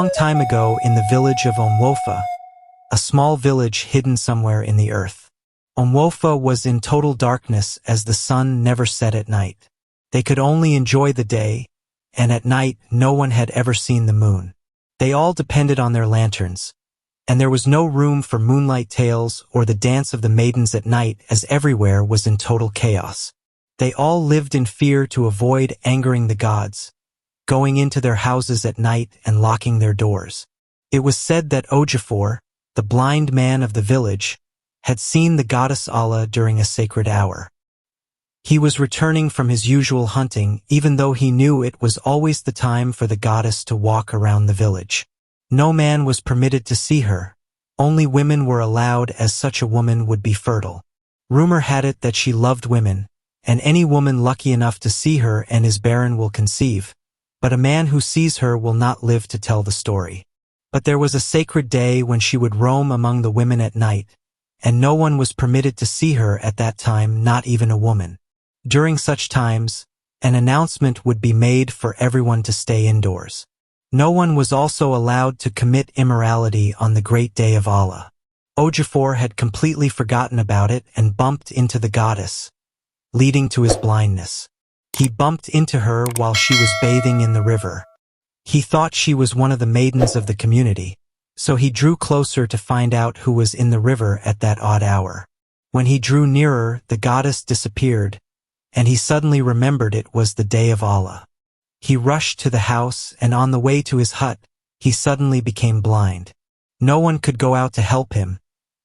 Long time ago in the village of Omwofa, a small village hidden somewhere in the earth. Omwofa was in total darkness as the sun never set at night. They could only enjoy the day, and at night no one had ever seen the moon. They all depended on their lanterns, and there was no room for moonlight tales or the dance of the maidens at night, as everywhere was in total chaos. They all lived in fear to avoid angering the gods, going into their houses at night and locking their doors. It was said that Ojafor, the blind man of the village, had seen the goddess Allah during a sacred hour. He was returning from his usual hunting, even though he knew it was always the time for the goddess to walk around the village. No man was permitted to see her. Only women were allowed, as such a woman would be fertile. Rumor had it that she loved women, and any woman lucky enough to see her and is barren will conceive, but a man who sees her will not live to tell the story. But there was a sacred day when she would roam among the women at night, and no one was permitted to see her at that time, not even a woman. During such times, an announcement would be made for everyone to stay indoors. No one was also allowed to commit immorality on the great day of Allah. Ojafor had completely forgotten about it and bumped into the goddess, leading to his blindness. He bumped into her while she was bathing in the river. He thought she was one of the maidens of the community, so he drew closer to find out who was in the river at that odd hour. When he drew nearer, the goddess disappeared, and he suddenly remembered it was the day of Allah. He rushed to the house, and on the way to his hut, he suddenly became blind. No one could go out to help him.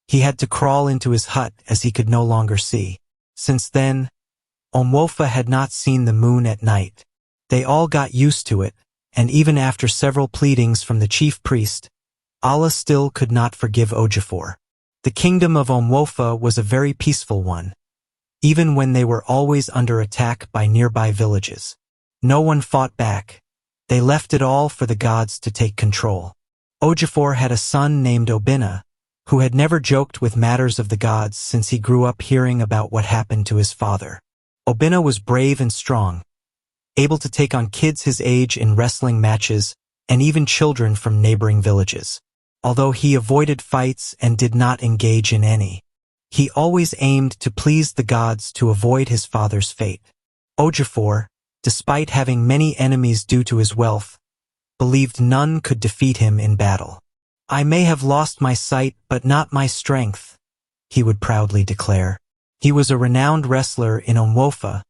He had to crawl into his hut as he could no longer see. Since then, Omwofa had not seen the moon at night. They all got used to it, and even after several pleadings from the chief priest, Allah still could not forgive Ojafor. The kingdom of Omwofa was a very peaceful one, even when they were always under attack by nearby villages. No one fought back. They left it all for the gods to take control. Ojafor had a son named Obina, who had never joked with matters of the gods since he grew up hearing about what happened to his father. Obina was brave and strong, able to take on kids his age in wrestling matches and even children from neighboring villages. Although he avoided fights and did not engage in any, he always aimed to please the gods to avoid his father's fate. Ojafor, despite having many enemies due to his wealth, believed none could defeat him in battle. "I may have lost my sight, but not my strength," he would proudly declare. He was a renowned wrestler in Omwofa,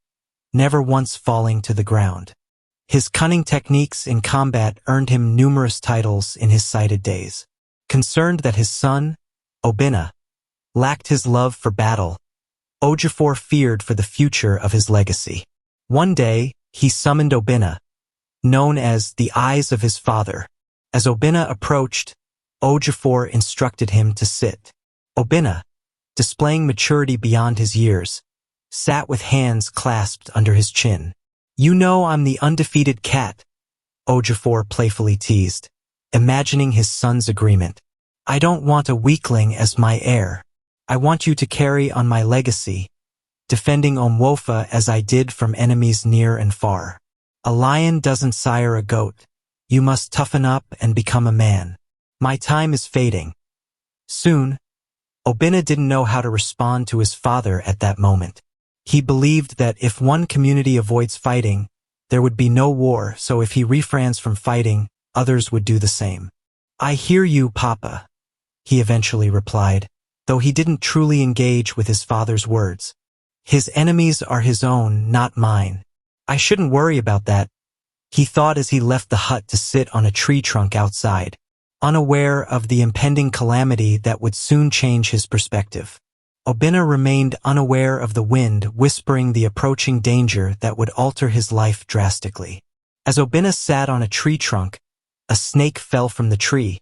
never once falling to the ground. His cunning techniques in combat earned him numerous titles in his sighted days. Concerned that his son, Obina, lacked his love for battle, Ojafor feared for the future of his legacy. One day, he summoned Obina, known as the eyes of his father. As Obina approached, Ojafor instructed him to sit. Obina, displaying maturity beyond his years, sat with hands clasped under his chin. "You know I'm the undefeated cat," Ojafor playfully teased, imagining his son's agreement. "I don't want a weakling as my heir. I want you to carry on my legacy, defending Omwofa as I did from enemies near and far. A lion doesn't sire a goat. You must toughen up and become a man. My time is fading." Soon, Obina didn't know how to respond to his father at that moment. He believed that if one community avoids fighting, there would be no war, so if he refrains from fighting, others would do the same. "I hear you, Papa," he eventually replied, though he didn't truly engage with his father's words. "His enemies are his own, not mine. I shouldn't worry about that," he thought as he left the hut to sit on a tree trunk outside, unaware of the impending calamity that would soon change his perspective. Obina remained unaware of the wind whispering the approaching danger that would alter his life drastically. As Obina sat on a tree trunk, a snake fell from the tree,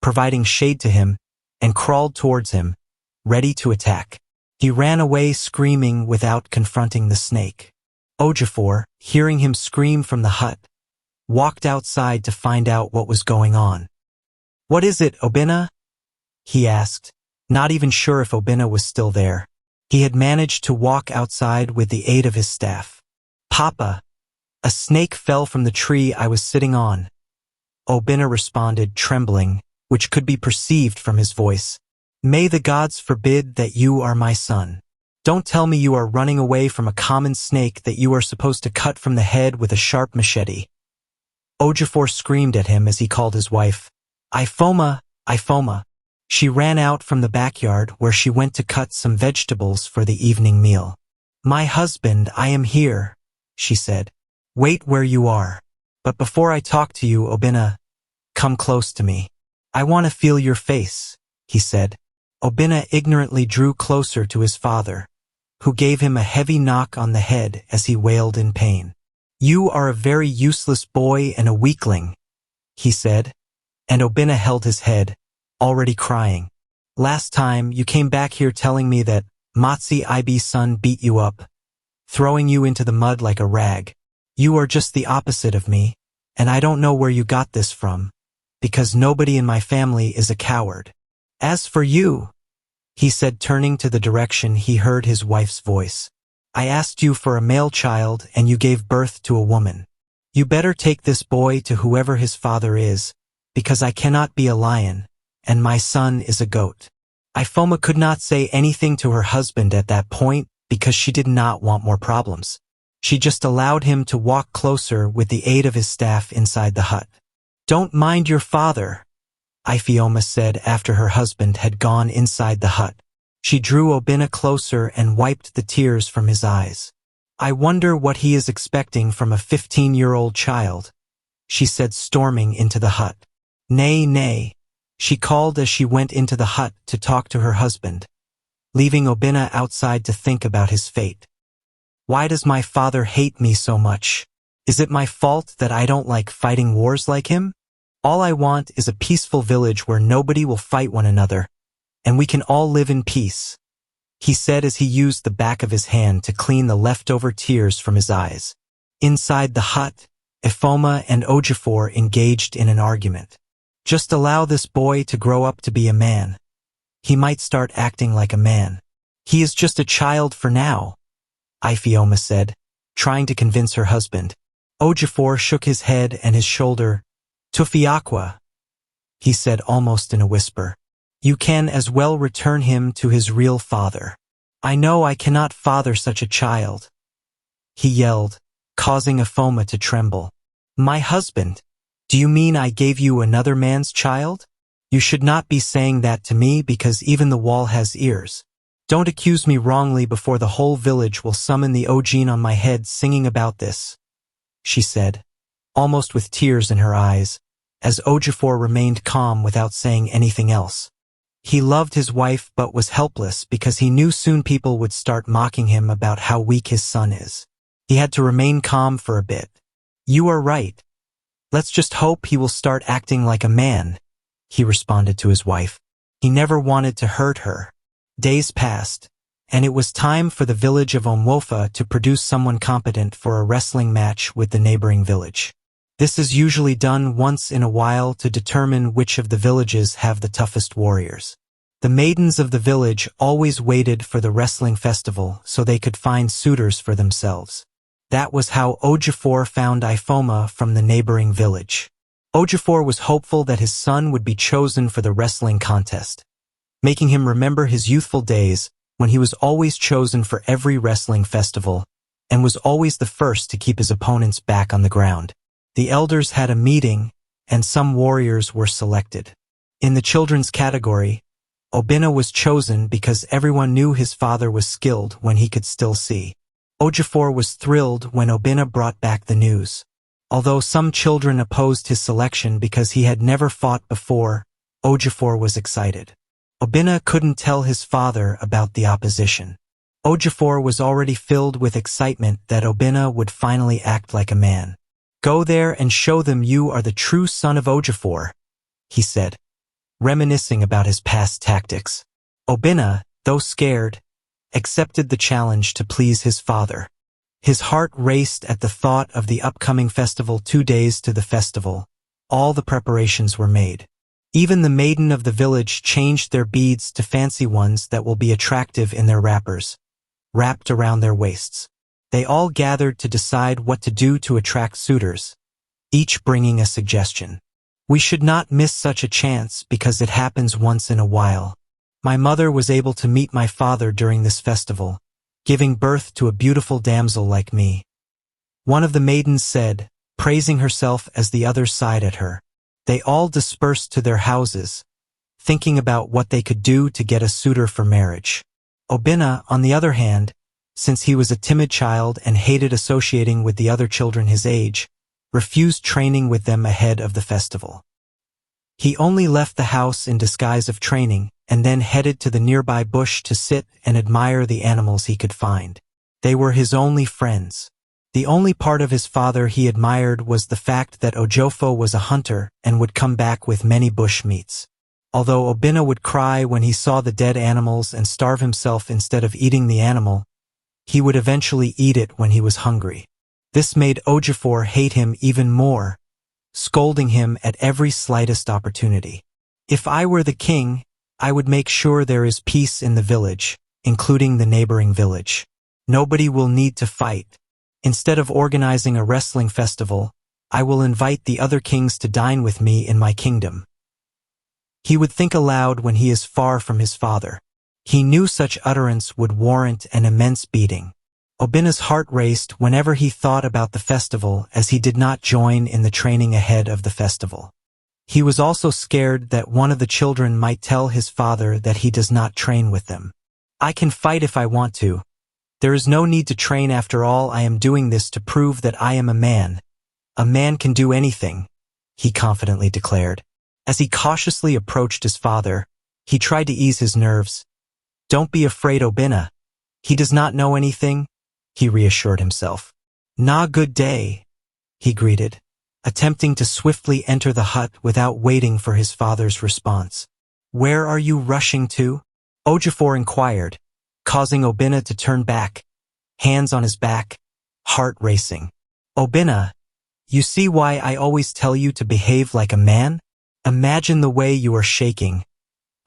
providing shade to him, and crawled towards him, ready to attack. He ran away screaming without confronting the snake. Ojafor, hearing him scream from the hut, walked outside to find out what was going on. "What is it, Obina?" he asked, not even sure if Obina was still there. He had managed to walk outside with the aid of his staff. "Papa, a snake fell from the tree I was sitting on," Obina responded, trembling, which could be perceived from his voice. May the gods forbid that you are my son. Don't tell me you are running away from a common snake that you are supposed to cut from the head with a sharp machete. Ojefor screamed at him as he called his wife, Ifoma, Ifoma. She ran out from the backyard where she went to cut some vegetables for the evening meal. My husband, I am here, she said. Wait where you are. But before I talk to you, Obina, come close to me. I want to feel your face, he said. Obina ignorantly drew closer to his father, who gave him a heavy knock on the head as he wailed in pain. You are a very useless boy and a weakling, he said, and Obina held his head, already crying. Last time you came back here telling me that Matsi Ibe's son beat you up, throwing you into the mud like a rag. You are just the opposite of me, and I don't know where you got this from, because nobody in my family is a coward. As for you, he said, turning to the direction he heard his wife's voice, I asked you for a male child and you gave birth to a woman. You better take this boy to whoever his father is, because I cannot be a lion, and my son is a goat. Ifoma could not say anything to her husband at that point because she did not want more problems. She just allowed him to walk closer with the aid of his staff inside the hut. Don't mind your father, Ifeoma said after her husband had gone inside the hut. She drew Obina closer and wiped the tears from his eyes. I wonder what he is expecting from a 15-year-old child, she said, storming into the hut. Nay, nay, she called as she went into the hut to talk to her husband, leaving Obina outside to think about his fate. Why does my father hate me so much? Is it my fault that I don't like fighting wars like him? All I want is a peaceful village where nobody will fight one another, and we can all live in peace, he said as he used the back of his hand to clean the leftover tears from his eyes. Inside the hut, Ifoma and Ojefor engaged in an argument. Just allow this boy to grow up to be a man. He might start acting like a man. He is just a child for now, Ifeoma said, trying to convince her husband. Ojefor shook his head and his shoulder. Tufiakwa, he said almost in a whisper. You can as well return him to his real father. I know I cannot father such a child, he yelled, causing Ifoma to tremble. My husband, do you mean I gave you another man's child? You should not be saying that to me because even the wall has ears. Don't accuse me wrongly before the whole village will summon the Ojin on my head singing about this, she said, almost with tears in her eyes, as Ojefor remained calm without saying anything else. He loved his wife but was helpless because he knew soon people would start mocking him about how weak his son is. He had to remain calm for a bit. You are right. Let's just hope he will start acting like a man, he responded to his wife. He never wanted to hurt her. Days passed, and it was time for the village of Omwofa to produce someone competent for a wrestling match with the neighboring village. This is usually done once in a while to determine which of the villages have the toughest warriors. The maidens of the village always waited for the wrestling festival so they could find suitors for themselves. That was how Ojefor found Ifoma from the neighboring village. Ojefor was hopeful that his son would be chosen for the wrestling contest, making him remember his youthful days when he was always chosen for every wrestling festival and was always the first to keep his opponents back on the ground. The elders had a meeting, and some warriors were selected. In the children's category, Obina was chosen because everyone knew his father was skilled when he could still see. Ojefor was thrilled when Obina brought back the news. Although some children opposed his selection because he had never fought before, Ojefor was excited. Obina couldn't tell his father about the opposition. Ojefor was already filled with excitement that Obina would finally act like a man. Go there and show them you are the true son of Ojefor, he said, reminiscing about his past tactics. Obina, though scared, accepted the challenge to please his father. His heart raced at the thought of the upcoming festival. 2 days to the festival. All the preparations were made. Even the maiden of the village changed their beads to fancy ones that will be attractive in their wrappers, wrapped around their waists. They all gathered to decide what to do to attract suitors, each bringing a suggestion. We should not miss such a chance because it happens once in a while. My mother was able to meet my father during this festival, giving birth to a beautiful damsel like me. One of the maidens said, praising herself as the others sighed at her. They all dispersed to their houses, thinking about what they could do to get a suitor for marriage. Obinna, on the other hand, since he was a timid child and hated associating with the other children his age, refused training with them ahead of the festival. He only left the house in disguise of training and then headed to the nearby bush to sit and admire the animals he could find. They were his only friends. The only part of his father he admired was the fact that Ojofo was a hunter and would come back with many bush meats. Although Obinna would cry when he saw the dead animals and starve himself instead of eating the animal, he would eventually eat it when he was hungry. This made Ojefor hate him even more, scolding him at every slightest opportunity. If I were the king, I would make sure there is peace in the village, including the neighboring village. Nobody will need to fight. Instead of organizing a wrestling festival, I will invite the other kings to dine with me in my kingdom. He would think aloud when he is far from his father. He knew such utterance would warrant an immense beating. Obinna's heart raced whenever he thought about the festival, as he did not join in the training ahead of the festival. He was also scared that one of the children might tell his father that he does not train with them. I can fight if I want to. There is no need to train after all. I am doing this to prove that I am a man. A man can do anything, he confidently declared. As he cautiously approached his father, he tried to ease his nerves. Don't be afraid, Obinna. He does not know anything, he reassured himself. Na good day, he greeted, attempting to swiftly enter the hut without waiting for his father's response. Where are you rushing to? Ojefor inquired, causing Obinna to turn back, hands on his back, heart racing. Obinna, you see why I always tell you to behave like a man? Imagine the way you are shaking.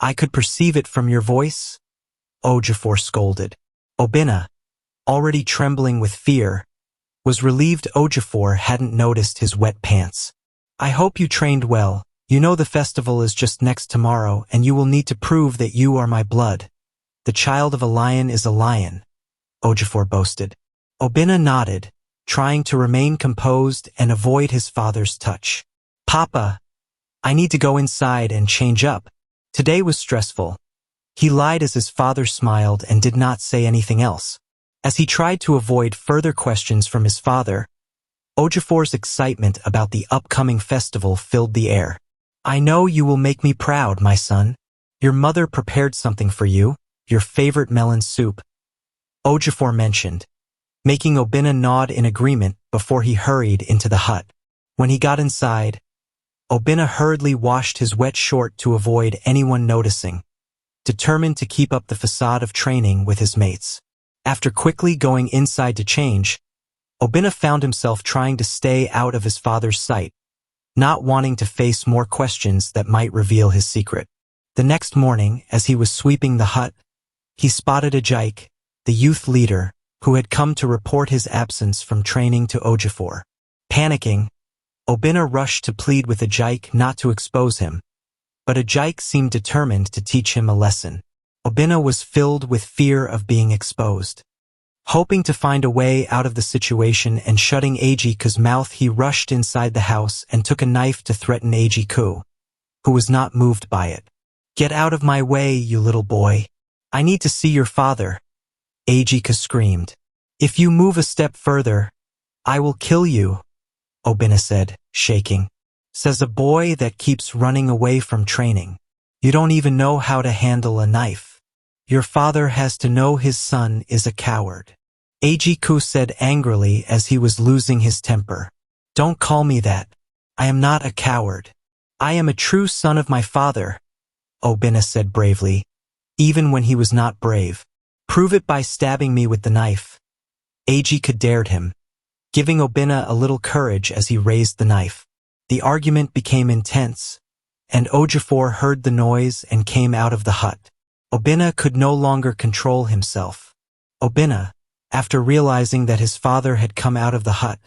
I could perceive it from your voice, Ojefor scolded. Obinna, already trembling with fear, was relieved Ojefor hadn't noticed his wet pants. I hope you trained well. You know the festival is just next tomorrow and you will need to prove that you are my blood. The child of a lion is a lion, Ojefor boasted. Obinna nodded, trying to remain composed and avoid his father's touch. Papa, I need to go inside and change up. Today was stressful. He lied as his father smiled and did not say anything else. As he tried to avoid further questions from his father, Ojefor's excitement about the upcoming festival filled the air. I know you will make me proud, my son. Your mother prepared something for you, your favorite melon soup, Ojefor mentioned, making Obinna nod in agreement before he hurried into the hut. When he got inside, Obinna hurriedly washed his wet short to avoid anyone noticing, determined to keep up the facade of training with his mates. After quickly going inside to change, Obinna found himself trying to stay out of his father's sight, not wanting to face more questions that might reveal his secret. The next morning, as he was sweeping the hut, he spotted Ajike, the youth leader, who had come to report his absence from training to Ojefor. Panicking, Obinna rushed to plead with Ajike not to expose him, but Ajike seemed determined to teach him a lesson. Obinna was filled with fear of being exposed. Hoping to find a way out of the situation and shutting Ajike's mouth, he rushed inside the house and took a knife to threaten Ajike, who was not moved by it. Get out of my way, you little boy. I need to see your father, Ajike screamed. If you move a step further, I will kill you, Obinna said, shaking. Says a boy that keeps running away from training. You don't even know how to handle a knife. Your father has to know his son is a coward. Ajike said angrily as he was losing his temper. Don't call me that. I am not a coward. I am a true son of my father, Obinna said bravely, even when he was not brave. Prove it by stabbing me with the knife. Ajike dared him, giving Obinna a little courage as he raised the knife. The argument became intense, and Ojefor heard the noise and came out of the hut. Obinna could no longer control himself. Obinna, after realizing that his father had come out of the hut,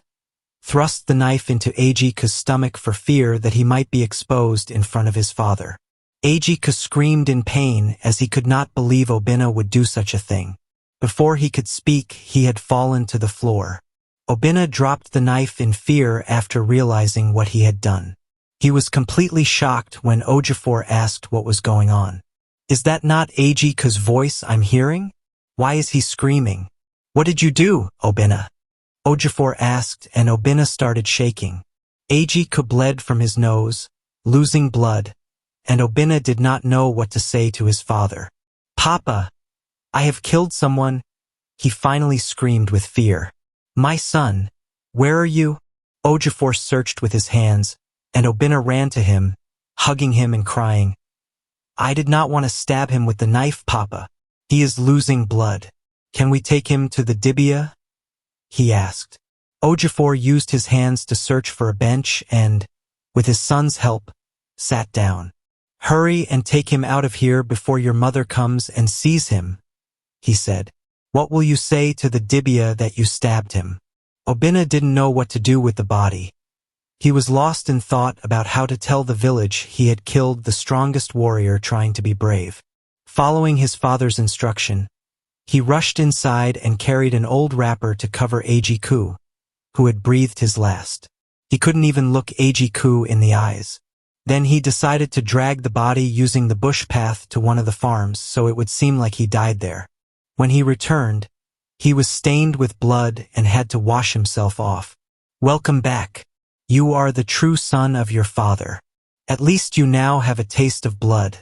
thrust the knife into Ajika's stomach for fear that he might be exposed in front of his father. Ajika screamed in pain as he could not believe Obinna would do such a thing. Before he could speak, he had fallen to the floor. Obinna dropped the knife in fear after realizing what he had done. He was completely shocked when Ojefor asked what was going on. "Is that not Ajika's voice I'm hearing? Why is he screaming? What did you do, Obinna?" Ojefor asked, and Obinna started shaking. Ajika bled from his nose, losing blood, and Obinna did not know what to say to his father. "Papa, I have killed someone," he finally screamed with fear. "My son, where are you?" Ojefor searched with his hands, and Obinna ran to him, hugging him and crying, "I did not want to stab him with the knife, Papa. He is losing blood. Can we take him to the dibia?" he asked. Ojefor used his hands to search for a bench and, with his son's help, sat down. "Hurry and take him out of here before your mother comes and sees him," he said. "What will you say to the dibia that you stabbed him?" Obinna didn't know what to do with the body. He was lost in thought about how to tell the village he had killed the strongest warrior trying to be brave. Following his father's instruction, he rushed inside and carried an old wrapper to cover Ajiku, who had breathed his last. He couldn't even look Ajiku in the eyes. Then he decided to drag the body using the bush path to one of the farms so it would seem like he died there. When he returned, he was stained with blood and had to wash himself off. "Welcome back. You are the true son of your father. At least you now have a taste of blood."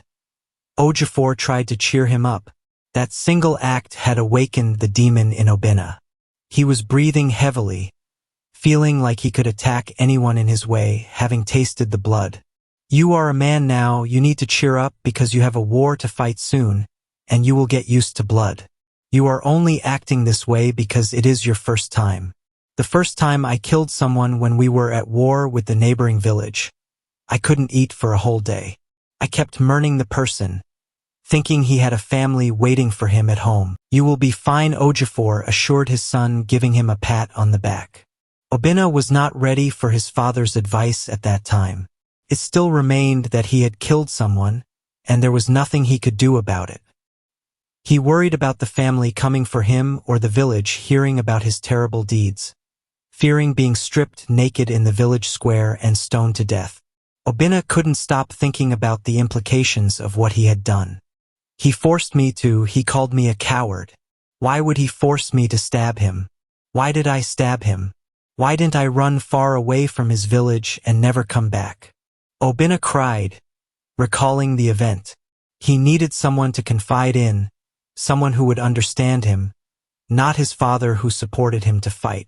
Ojefor tried to cheer him up. That single act had awakened the demon in Obinna. He was breathing heavily, feeling like he could attack anyone in his way, having tasted the blood. "You are a man now, you need to cheer up because you have a war to fight soon, and you will get used to blood. You are only acting this way because it is your first time. The first time I killed someone when we were at war with the neighboring village. I couldn't eat for a whole day. I kept mourning the person, thinking he had a family waiting for him at home. You will be fine," Ojefor assured his son, giving him a pat on the back. Obinna was not ready for his father's advice at that time. It still remained that he had killed someone, and there was nothing he could do about it. He worried about the family coming for him or the village hearing about his terrible deeds, fearing being stripped naked in the village square and stoned to death. Obinna couldn't stop thinking about the implications of what he had done. He forced me to, he called me a coward. Why would he force me to stab him? Why did I stab him? Why didn't I run far away from his village and never come back? Obinna cried, recalling the event. He needed someone to confide in, someone who would understand him, not his father who supported him to fight.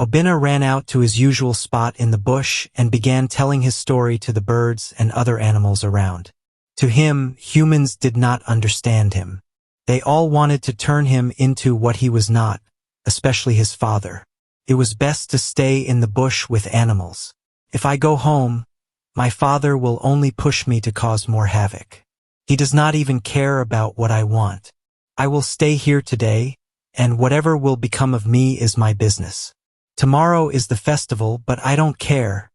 Obinna ran out to his usual spot in the bush and began telling his story to the birds and other animals around. To him, humans did not understand him. They all wanted to turn him into what he was not, especially his father. It was best to stay in the bush with animals. If I go home, my father will only push me to cause more havoc. He does not even care about what I want. I will stay here today, and whatever will become of me is my business. Tomorrow is the festival, but I don't care,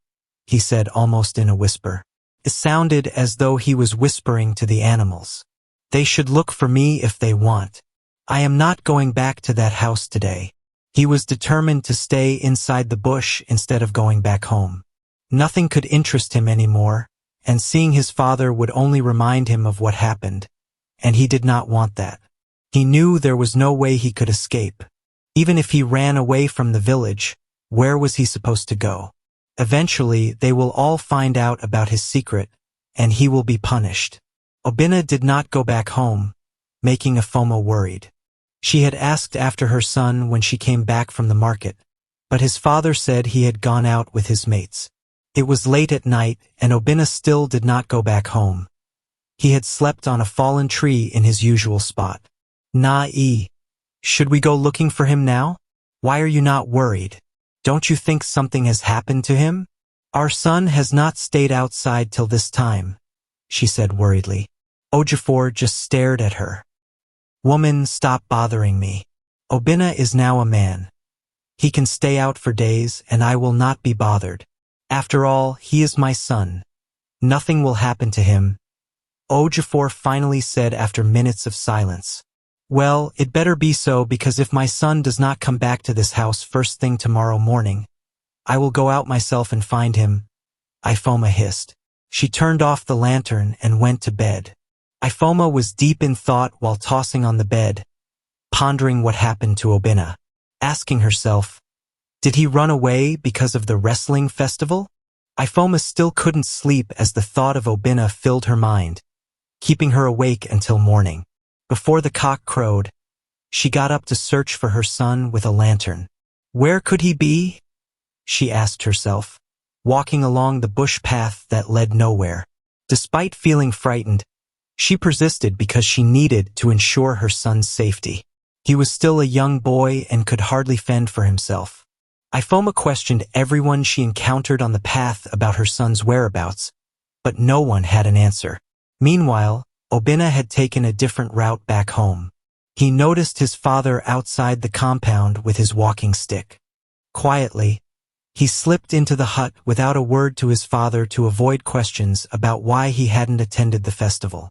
he said almost in a whisper. It sounded as though he was whispering to the animals. They should look for me if they want. I am not going back to that house today. He was determined to stay inside the bush instead of going back home. Nothing could interest him anymore, and seeing his father would only remind him of what happened, and he did not want that. He knew there was no way he could escape. Even if he ran away from the village, where was he supposed to go? Eventually, they will all find out about his secret, and he will be punished. Obinna did not go back home, making Afoma worried. She had asked after her son when she came back from the market, but his father said he had gone out with his mates. It was late at night, and Obinna still did not go back home. He had slept on a fallen tree in his usual spot. "Nae, should we go looking for him now? Why are you not worried? Don't you think something has happened to him? Our son has not stayed outside till this time," she said worriedly. Ojefor just stared at her. "Woman, stop bothering me. Obinna is now a man. He can stay out for days and I will not be bothered. After all, he is my son. Nothing will happen to him. Ojefor finally said after minutes of silence. Well, it better be so, because if my son does not come back to this house first thing tomorrow morning, I will go out myself and find him, Ifoma hissed. She turned off the lantern and went to bed. Ifoma was deep in thought while tossing on the bed, pondering what happened to Obinna, asking herself, did he run away because of the wrestling festival? Ifoma still couldn't sleep as the thought of Obinna filled her mind, keeping her awake until morning. Before the cock crowed, she got up to search for her son with a lantern. Where could he be? She asked herself, walking along the bush path that led nowhere. Despite feeling frightened, she persisted because she needed to ensure her son's safety. He was still a young boy and could hardly fend for himself. Ifoma questioned everyone she encountered on the path about her son's whereabouts, but no one had an answer. Meanwhile, Obinna had taken a different route back home. He noticed his father outside the compound with his walking stick. Quietly, he slipped into the hut without a word to his father to avoid questions about why he hadn't attended the festival.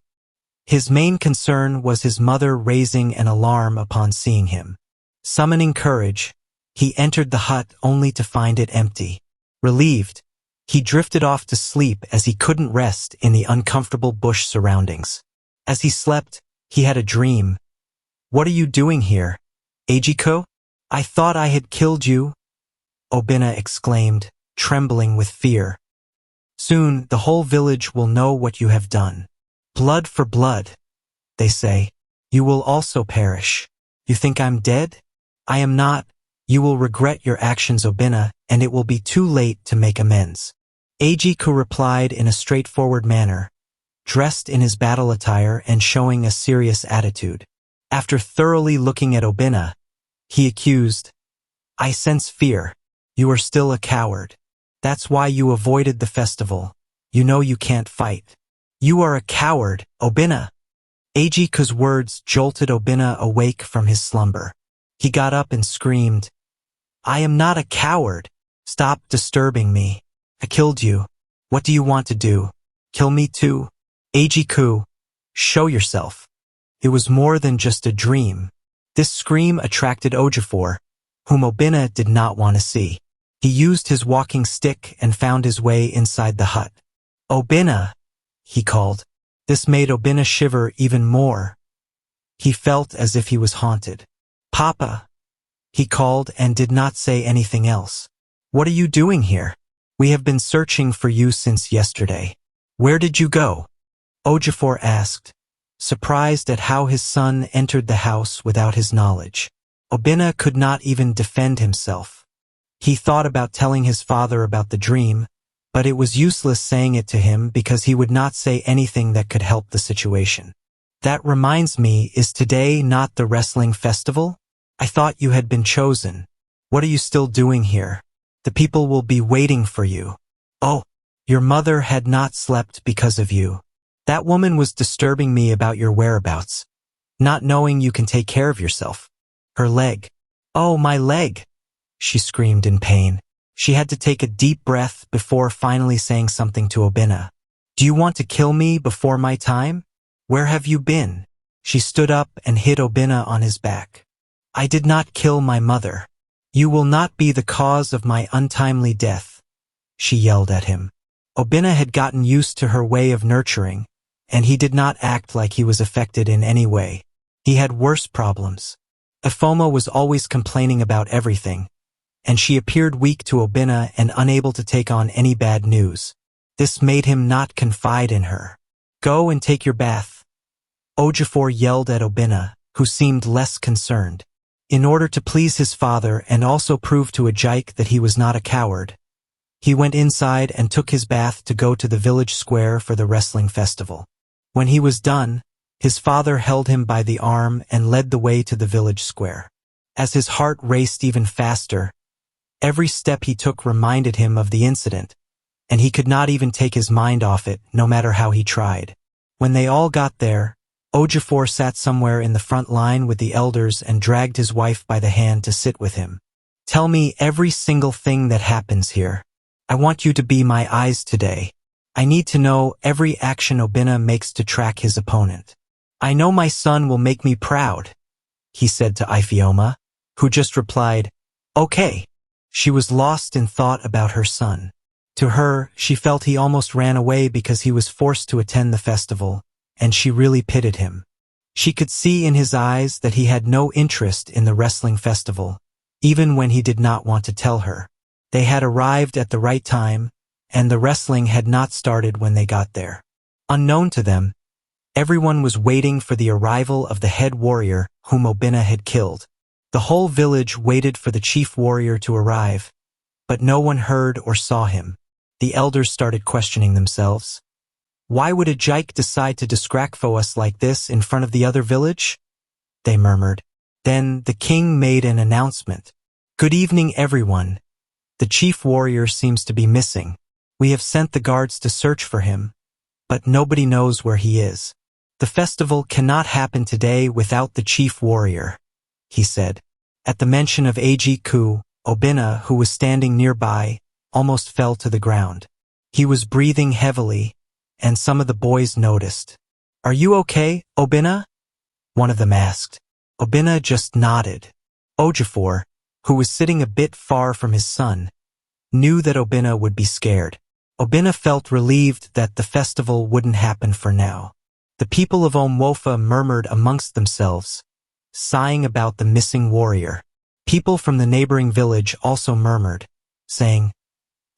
His main concern was his mother raising an alarm upon seeing him. Summoning courage, he entered the hut only to find it empty. Relieved, he drifted off to sleep as he couldn't rest in the uncomfortable bush surroundings. As he slept, he had a dream. What are you doing here, Ejiko? I thought I had killed you, Obinna exclaimed, trembling with fear. Soon the whole village will know what you have done. Blood for blood, they say. You will also perish. You think I'm dead? I am not. You will regret your actions, Obinna, and it will be too late to make amends. Ejiko replied in a straightforward manner, dressed in his battle attire and showing a serious attitude. After thoroughly looking at Obinna, he accused, I sense fear. You are still a coward. That's why you avoided the festival. You know you can't fight. You are a coward, Obinna. Ejiko's words jolted Obinna awake from his slumber. He got up and screamed, I am not a coward. Stop disturbing me. I killed you. What do you want to do? Kill me too? Ejiko, show yourself. It was more than just a dream. This scream attracted Ojefor, whom Obinna did not want to see. He used his walking stick and found his way inside the hut. Obinna, he called. This made Obinna shiver even more. He felt as if he was haunted. Papa, he called and did not say anything else. What are you doing here? We have been searching for you since yesterday. Where did you go? Ojefor asked, surprised at how his son entered the house without his knowledge. Obinna could not even defend himself. He thought about telling his father about the dream, but it was useless saying it to him because he would not say anything that could help the situation. That reminds me, is today not the wrestling festival? I thought you had been chosen. What are you still doing here? The people will be waiting for you. Oh, your mother had not slept because of you. That woman was disturbing me about your whereabouts, not knowing you can take care of yourself. Her leg. Oh, my leg, she screamed in pain. She had to take a deep breath before finally saying something to Obinna. Do you want to kill me before my time? Where have you been? She stood up and hit Obinna on his back. I did not kill my mother. You will not be the cause of my untimely death, she yelled at him. Obinna had gotten used to her way of nurturing, and he did not act like he was affected in any way. He had worse problems. Ifoma was always complaining about everything, and she appeared weak to Obinna and unable to take on any bad news. This made him not confide in her. Go and take your bath, Ojefor yelled at Obinna, who seemed less concerned. In order to please his father and also prove to Ajike that he was not a coward, he went inside and took his bath to go to the village square for the wrestling festival. When he was done, his father held him by the arm and led the way to the village square. As his heart raced even faster, every step he took reminded him of the incident, and he could not even take his mind off it, no matter how he tried. When they all got there, Ojefor sat somewhere in the front line with the elders and dragged his wife by the hand to sit with him. Tell me every single thing that happens here. I want you to be my eyes today. I need to know every action Obinna makes to track his opponent. I know my son will make me proud, he said to Ifeoma, who just replied, okay. She was lost in thought about her son. To her, she felt he almost ran away because he was forced to attend the festival, and she really pitied him. She could see in his eyes that he had no interest in the wrestling festival, even when he did not want to tell her. They had arrived at the right time, and the wrestling had not started when they got there. Unknown to them, everyone was waiting for the arrival of the head warrior whom Obinna had killed. The whole village waited for the chief warrior to arrive, but no one heard or saw him. The elders started questioning themselves. Why would a Jike decide to disgracfo us like this in front of the other village? They murmured. Then the king made an announcement. Good evening, everyone. The chief warrior seems to be missing. We have sent the guards to search for him, but nobody knows where he is. The festival cannot happen today without the chief warrior, he said. At the mention of Ajiku, Obinna, who was standing nearby, almost fell to the ground. He was breathing heavily, and some of the boys noticed. Are you okay, Obinna? One of them asked. Obinna just nodded. Ojefor, who was sitting a bit far from his son, knew that Obinna would be scared. Obinna felt relieved that the festival wouldn't happen for now. The people of Omwofa murmured amongst themselves, sighing about the missing warrior. People from the neighboring village also murmured, saying,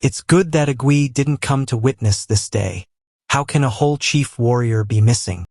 it's good that Agui didn't come to witness this day. How can a whole chief warrior be missing?